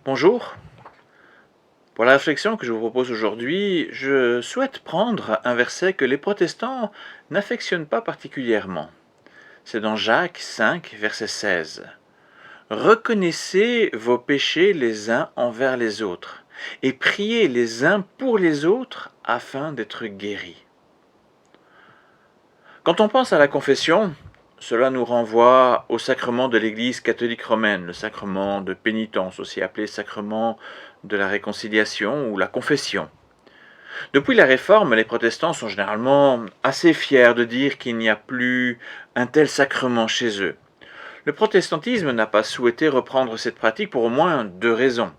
Bonjour. Pour la réflexion que je vous propose aujourd'hui, je souhaite prendre un verset que les protestants n'affectionnent pas particulièrement. C'est dans Jacques 5, verset 16. Reconnaissez vos péchés les uns envers les autres et priez les uns pour les autres afin d'être guéris. Quand on pense à la confession, cela nous renvoie au sacrement de l'Église catholique romaine, le sacrement de pénitence, aussi appelé sacrement de la réconciliation ou la confession. Depuis la Réforme, les protestants sont généralement assez fiers de dire qu'il n'y a plus un tel sacrement chez eux. Le protestantisme n'a pas souhaité reprendre cette pratique pour au moins deux raisons.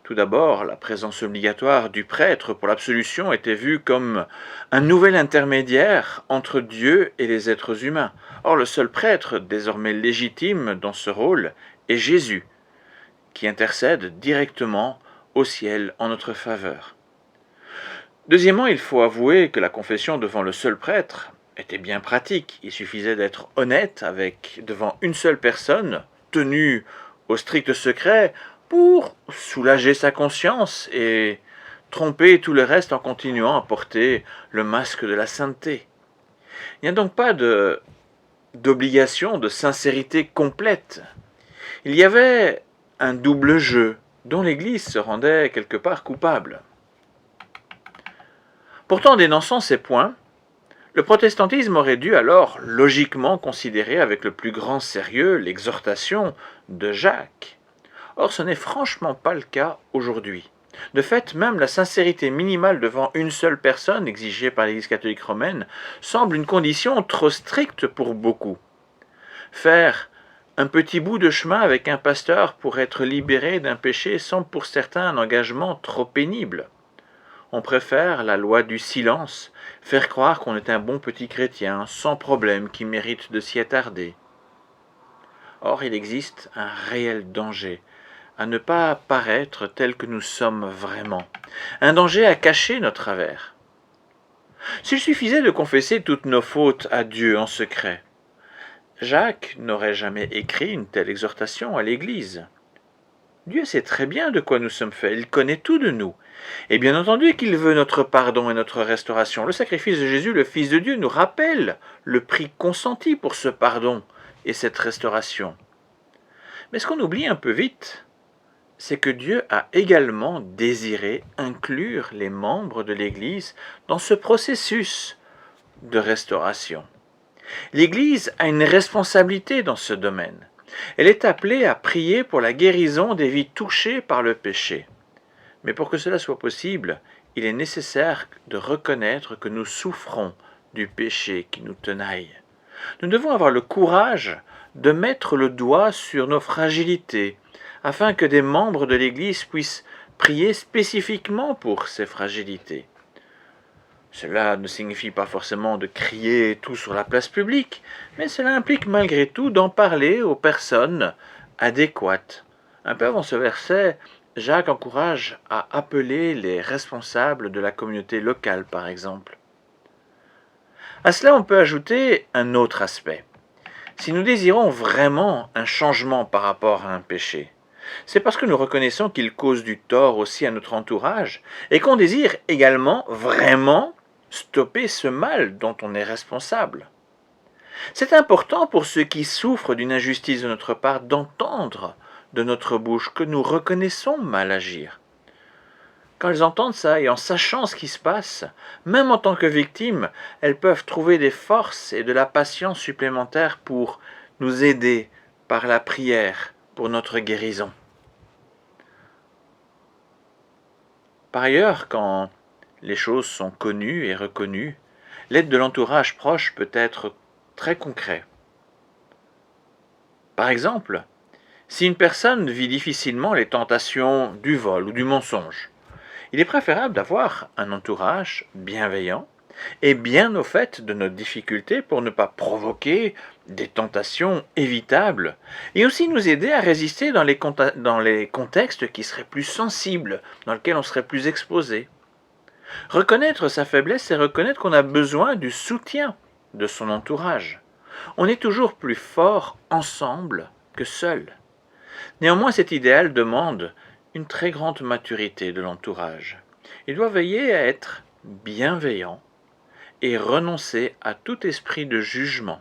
Tout d'abord, la présence obligatoire du prêtre pour l'absolution était vue comme un nouvel intermédiaire entre Dieu et les êtres humains. Or, le seul prêtre désormais légitime dans ce rôle est Jésus, qui intercède directement au ciel en notre faveur. Deuxièmement, il faut avouer que la confession devant le seul prêtre était bien pratique. Il suffisait d'être honnête devant une seule personne, tenue au strict secret, pour soulager sa conscience et tromper tout le reste en continuant à porter le masque de la sainteté. Il n'y a donc pas d'obligation de sincérité complète. Il y avait un double jeu dont l'Église se rendait quelque part coupable. Pourtant, dénonçant ces points, le protestantisme aurait dû alors logiquement considérer avec le plus grand sérieux l'exhortation de Jacques. Or, ce n'est franchement pas le cas aujourd'hui. De fait, même la sincérité minimale devant une seule personne exigée par l'Église catholique romaine semble une condition trop stricte pour beaucoup. Faire un petit bout de chemin avec un pasteur pour être libéré d'un péché semble pour certains un engagement trop pénible. On préfère la loi du silence, faire croire qu'on est un bon petit chrétien, sans problème, qui mérite de s'y attarder. Or, il existe un réel danger à ne pas paraître tel que nous sommes vraiment, un danger à cacher nos travers. S'il suffisait de confesser toutes nos fautes à Dieu en secret, Jacques n'aurait jamais écrit une telle exhortation à l'Église. Dieu sait très bien de quoi nous sommes faits, il connaît tout de nous. Et bien entendu qu'il veut notre pardon et notre restauration. Le sacrifice de Jésus, le Fils de Dieu, nous rappelle le prix consenti pour ce pardon et cette restauration. Mais ce qu'on oublie un peu vite, c'est que Dieu a également désiré inclure les membres de l'Église dans ce processus de restauration. L'Église a une responsabilité dans ce domaine. Elle est appelée à prier pour la guérison des vies touchées par le péché. Mais pour que cela soit possible, il est nécessaire de reconnaître que nous souffrons du péché qui nous tenaille. Nous devons avoir le courage de mettre le doigt sur nos fragilités, afin que des membres de l'Église puissent prier spécifiquement pour ces fragilités. Cela ne signifie pas forcément de crier tout sur la place publique, mais cela implique malgré tout d'en parler aux personnes adéquates. Un peu avant ce verset, Jacques encourage à appeler les responsables de la communauté locale, par exemple. À cela, on peut ajouter un autre aspect. Si nous désirons vraiment un changement par rapport à un péché, c'est parce que nous reconnaissons qu'il cause du tort aussi à notre entourage et qu'on désire également vraiment stopper ce mal dont on est responsable. C'est important pour ceux qui souffrent d'une injustice de notre part d'entendre de notre bouche que nous reconnaissons mal agir. Quand elles entendent ça et en sachant ce qui se passe, même en tant que victimes, elles peuvent trouver des forces et de la patience supplémentaires pour nous aider par la prière pour notre guérison. Par ailleurs, quand les choses sont connues et reconnues, l'aide de l'entourage proche peut être très concrète. Par exemple, si une personne vit difficilement les tentations du vol ou du mensonge, il est préférable d'avoir un entourage bienveillant et bien au fait de nos difficultés pour ne pas provoquer des tentations évitables et aussi nous aider à résister dans les contextes qui seraient plus sensibles, dans lesquels on serait plus exposé. Reconnaître sa faiblesse, c'est reconnaître qu'on a besoin du soutien de son entourage. On est toujours plus fort ensemble que seul. Néanmoins, cet idéal demande une très grande maturité de l'entourage. Il doit veiller à être bienveillant et renoncer à tout esprit de jugement.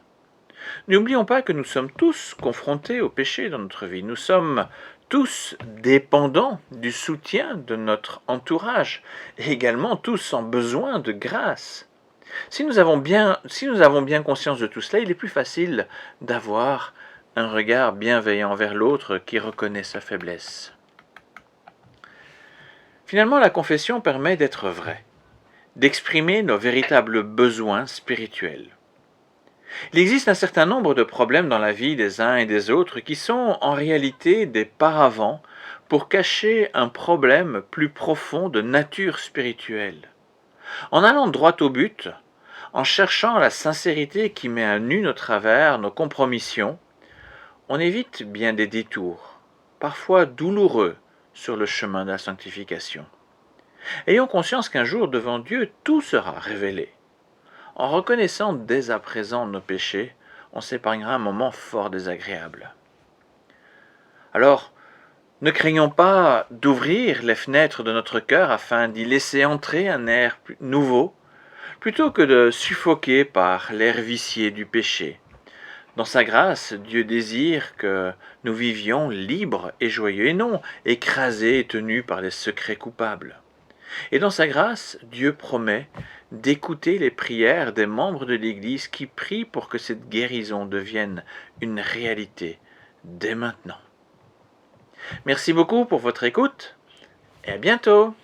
N'oublions pas que nous sommes tous confrontés au péché dans notre vie. Nous sommes tous dépendants du soutien de notre entourage et également tous en besoin de grâce. Si nous avons bien conscience de tout cela, il est plus facile d'avoir un regard bienveillant vers l'autre qui reconnaît sa faiblesse. Finalement, la confession permet d'être vrai, d'exprimer nos véritables besoins spirituels. Il existe un certain nombre de problèmes dans la vie des uns et des autres qui sont en réalité des paravents pour cacher un problème plus profond de nature spirituelle. En allant droit au but, en cherchant la sincérité qui met à nu nos travers, nos compromissions, on évite bien des détours, parfois douloureux, sur le chemin de la sanctification. Ayons conscience qu'un jour, devant Dieu, tout sera révélé. En reconnaissant dès à présent nos péchés, on s'épargnera un moment fort désagréable. Alors, ne craignons pas d'ouvrir les fenêtres de notre cœur afin d'y laisser entrer un air nouveau, plutôt que de suffoquer par l'air vicié du péché. Dans sa grâce, Dieu désire que nous vivions libres et joyeux, et non écrasés et tenus par les secrets coupables. Et dans sa grâce, Dieu promet d'écouter les prières des membres de l'Église qui prient pour que cette guérison devienne une réalité dès maintenant. Merci beaucoup pour votre écoute et à bientôt.